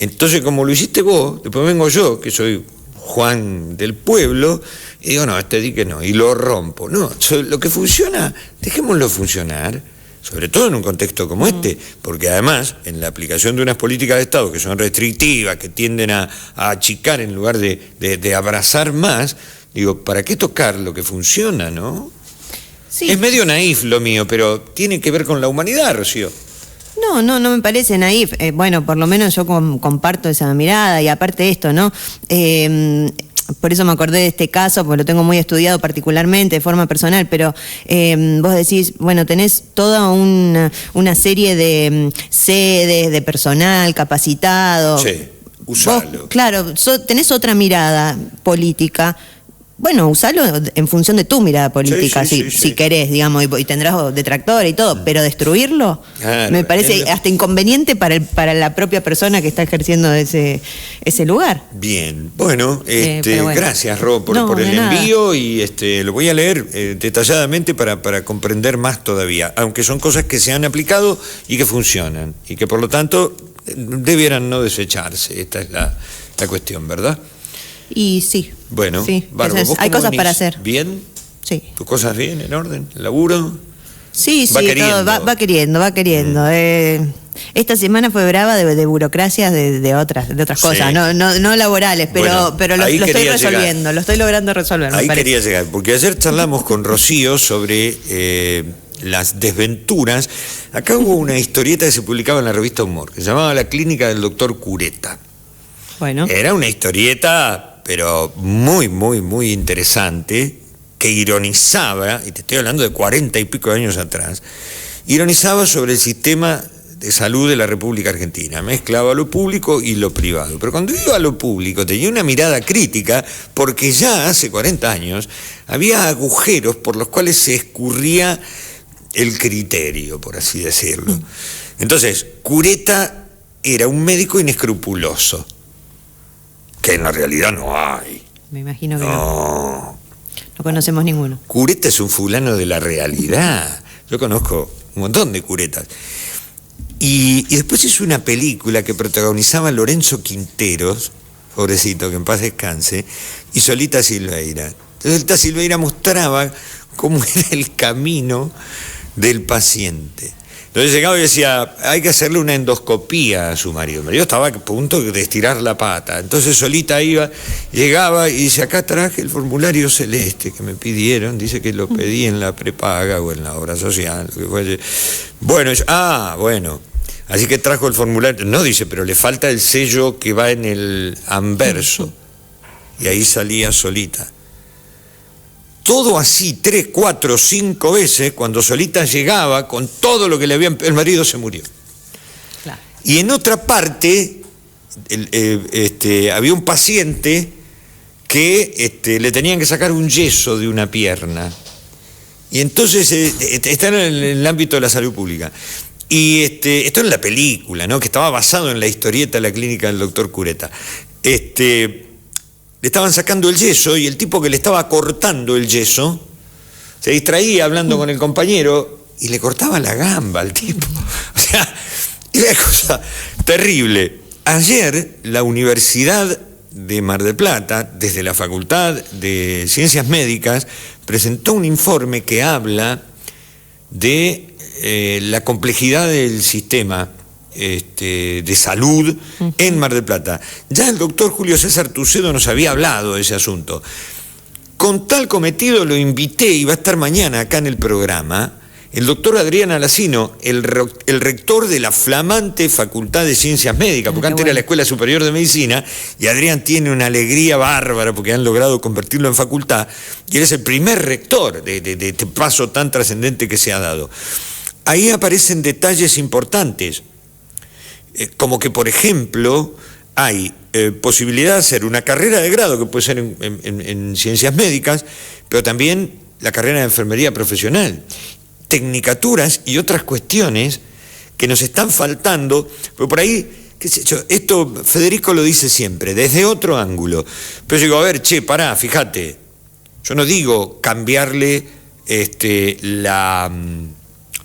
Entonces, como lo hiciste vos, después vengo yo, que soy Juan del pueblo, y digo, no, este dique no, y lo rompo. No, lo que funciona, dejémoslo funcionar. Sobre todo en un contexto como este, porque además en la aplicación de unas políticas de Estado que son restrictivas, que tienden a achicar en lugar de abrazar más, digo, ¿para qué tocar lo que funciona, no? Sí. Es medio naif lo mío, pero tiene que ver con la humanidad, Rocío. No me parece naif. Bueno, por lo menos yo comparto esa mirada, y aparte de esto, ¿no? Por eso me acordé de este caso, porque lo tengo muy estudiado particularmente, de forma personal, pero vos decís, bueno, tenés toda una serie de sedes, de personal capacitado. Sí, usalo. Vos, claro, tenés otra mirada política. Bueno, usalo en función de tu mirada política, si querés, digamos, y tendrás detractores y todo, pero destruirlo me parece hasta inconveniente para la propia persona que está ejerciendo ese lugar. Bien, bueno, gracias, Ro, por el envío, y lo voy a leer detalladamente para comprender más todavía, aunque son cosas que se han aplicado y que funcionan, y que por lo tanto debieran no desecharse. Esta es la cuestión, ¿verdad? Y sí. Bueno, sí, Bárbara, hay cosas para hacer. ¿Bien? Sí. ¿Tus cosas bien, en orden? ¿El laburo? Sí, todo va queriendo. Esta semana fue brava de burocracias de otras cosas, no laborales, pero lo estoy resolviendo, lo estoy logrando resolver. Ahí quería llegar, porque ayer charlamos con Rocío sobre las desventuras. Acá hubo una historieta que se publicaba en la revista Humor, que se llamaba La clínica del doctor Cureta. Bueno. Era una historieta, pero muy, muy, muy interesante, que ironizaba, y te estoy hablando de 40 y pico de años atrás, ironizaba sobre el sistema de salud de la República Argentina, mezclaba lo público y lo privado. Pero cuando iba a lo público tenía una mirada crítica, porque ya hace 40 años había agujeros por los cuales se escurría el criterio, por así decirlo. Entonces, Cureta era un médico inescrupuloso, que en la realidad no hay. Me imagino que no. No conocemos ninguno. Cureta es un fulano de la realidad. Yo conozco un montón de curetas. Y después hizo una película que protagonizaba Lorenzo Quinteros, pobrecito, que en paz descanse, y Solita Silveira. Entonces Solita Silveira mostraba cómo era el camino del paciente. Entonces llegaba y decía, hay que hacerle una endoscopía a su marido. Mi marido estaba a punto de estirar la pata. Entonces Solita llegaba y dice, acá traje el formulario celeste que me pidieron. Dice que lo pedí en la prepaga o en la obra social. Bueno, bueno. Así que trajo el formulario. No, dice, pero le falta el sello que va en el anverso. Y ahí salía Solita. Todo así, 3, 4, 5 veces, cuando Solita llegaba con todo lo que le habían... El marido se murió. Claro. Y en otra parte, había un paciente que le tenían que sacar un yeso de una pierna. Y entonces, está en el ámbito de la salud pública. Y esto en la película, ¿no? Que estaba basado en la historieta de la clínica del doctor Cureta. Le estaban sacando el yeso y el tipo que le estaba cortando el yeso se distraía hablando con el compañero y le cortaba la gamba al tipo. O sea, era una cosa terrible. Ayer la Universidad de Mar del Plata, desde la Facultad de Ciencias Médicas, presentó un informe que habla de la complejidad del sistema de salud en Mar del Plata. Ya el doctor Julio César Tucedo nos había hablado de ese asunto. Con tal cometido lo invité, y va a estar mañana acá en el programa, el doctor Adrián Alacino, el rector de la flamante Facultad de Ciencias Médicas, porque antes era la Escuela Superior de Medicina, y Adrián tiene una alegría bárbara porque han logrado convertirlo en facultad, y él es el primer rector de este paso tan trascendente que se ha dado. Ahí aparecen detalles importantes, como que, por ejemplo, hay posibilidad de hacer una carrera de grado, que puede ser en ciencias médicas, pero también la carrera de enfermería profesional, tecnicaturas y otras cuestiones que nos están faltando, pero por ahí, qué sé yo, esto Federico lo dice siempre, desde otro ángulo. Pero yo digo, a ver, pará, fíjate, yo no digo cambiarle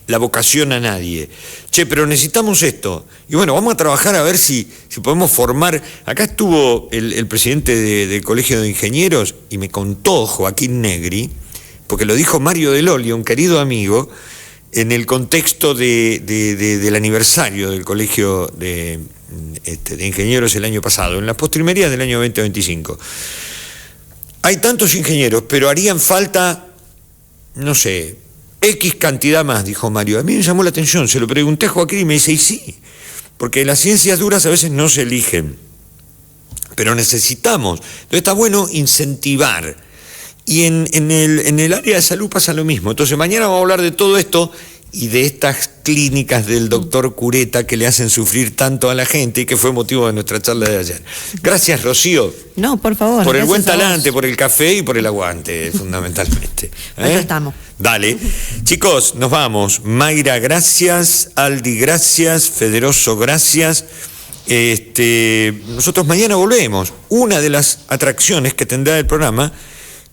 la vocación a nadie. Pero necesitamos esto. Y bueno, vamos a trabajar a ver si podemos formar. Acá estuvo el presidente del Colegio de Ingenieros y me contó Joaquín Negri, porque lo dijo Mario Del Olio, un querido amigo, en el contexto del aniversario del Colegio de Ingenieros el año pasado, en las postrimerías del año 2025. Hay tantos ingenieros, pero harían falta, no sé, X cantidad más, dijo Mario. A mí me llamó la atención, se lo pregunté a Joaquín y me dice, y sí, porque las ciencias duras a veces no se eligen, pero necesitamos. Entonces está bueno incentivar. Y en el área de salud pasa lo mismo. Entonces mañana vamos a hablar de todo esto y de estas clínicas del doctor Cureta que le hacen sufrir tanto a la gente y que fue motivo de nuestra charla de ayer. Gracias, Rocío. No, por favor. Por el buen talante, por el café y por el aguante, fundamentalmente. Acá estamos. Dale. Chicos, nos vamos. Mayra, gracias. Aldi, gracias. Federoso, gracias. Nosotros mañana volvemos. Una de las atracciones que tendrá el programa,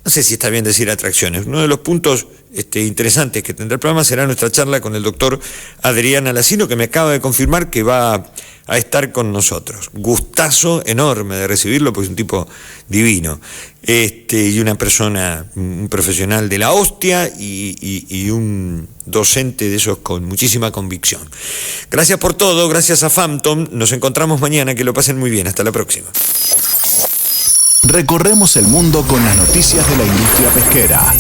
no sé si está bien decir atracciones, uno de los puntos interesantes que tendrá el programa será nuestra charla con el doctor Adrián Alacino, que me acaba de confirmar que va a estar con nosotros. Gustazo enorme de recibirlo, porque es un tipo divino, y una persona, un profesional de la hostia y un docente de esos con muchísima convicción. Gracias por todo, gracias a Phantom, nos encontramos mañana, que lo pasen muy bien, hasta la próxima. Recorremos el mundo con las noticias de la industria pesquera.